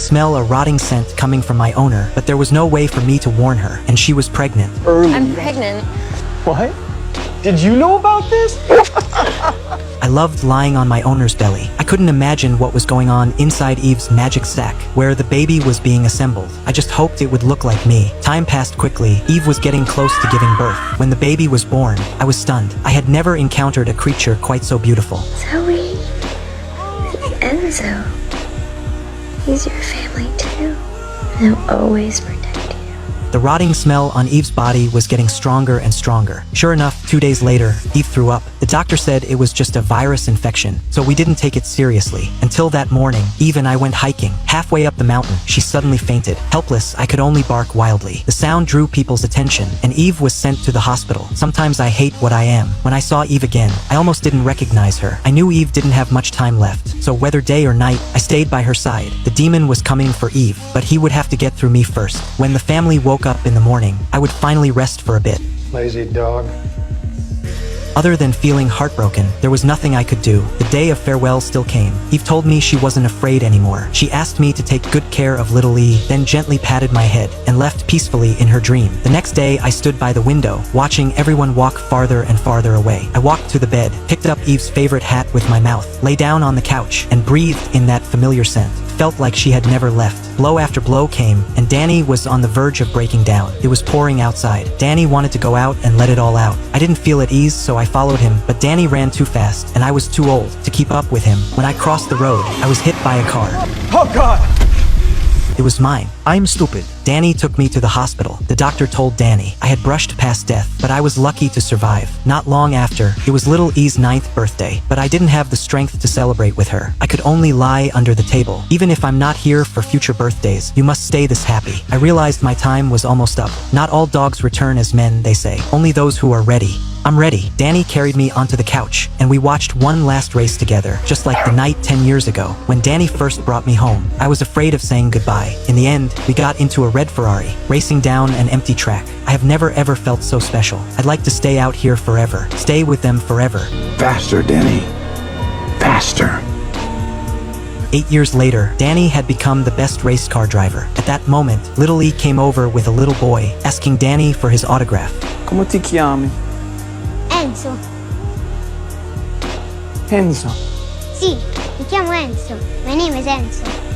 smell a rotting scent coming from my owner, but there was no way for me to warn her, and she was pregnant. I'm pregnant. What? Did you know about this? I loved lying on my owner's belly. I couldn't imagine what was going on inside Eve's magic sack, where the baby was being assembled. I just hoped it would look like me. Time passed quickly. Eve was getting close to giving birth. When the baby was born, I was stunned. I had never encountered a creature quite so beautiful. Zoe, Enzo, he's your family too. And he'll always protect you. The rotting smell on Eve's body was getting stronger and stronger. Sure enough, 2 days later, Eve threw up. The doctor said it was just a virus infection, so we didn't take it seriously. Until that morning, Eve and I went hiking. Halfway up the mountain, she suddenly fainted. Helpless, I could only bark wildly. The sound drew people's attention, and Eve was sent to the hospital. Sometimes I hate what I am. When I saw Eve again, I almost didn't recognize her. I knew Eve didn't have much time left, so whether day or night, I stayed by her side. The demon was coming for Eve, but he would have to get through me first. When the family woke up in the morning, I would finally rest for a bit. Lazy dog. Other than feeling heartbroken, there was nothing I could do. The day of farewell still came. Eve told me she wasn't afraid anymore. She asked me to take good care of little E, then gently patted my head and left peacefully in her dream. The next day, I stood by the window, watching everyone walk farther and farther away. I walked to the bed, picked up Eve's favorite hat with my mouth, lay down on the couch, and breathed in that familiar scent. Felt like she had never left. Blow after blow came, and Danny was on the verge of breaking down. It was pouring outside. Danny wanted to go out and let it all out. I didn't feel at ease, so I followed him, but Danny ran too fast, and I was too old to keep up with him. When I crossed the road, I was hit by a car. Oh God! It was mine. I'm stupid. Danny took me to the hospital. The doctor told Danny I had brushed past death, but I was lucky to survive. Not long after, it was little E's 9th birthday, but I didn't have the strength to celebrate with her. I could only lie under the table. Even if I'm not here for future birthdays, you must stay this happy. I realized my time was almost up. Not all dogs return as men, they say. Only those who are ready. I'm ready. Danny carried me onto the couch, and we watched one last race together, just like the night 10 years ago, when Danny first brought me home. I was afraid of saying goodbye. In the end, we got into a red Ferrari, racing down an empty track. I have never ever felt so special. I'd like to stay out here forever. Stay with them forever. Faster, Danny. Faster. 8 years later, Danny had become the best race car driver. At that moment, little E came over with a little boy, asking Danny for his autograph. Come ti chiami? Enzo. Enzo. Sì, mi chiamo Enzo. My name is Enzo.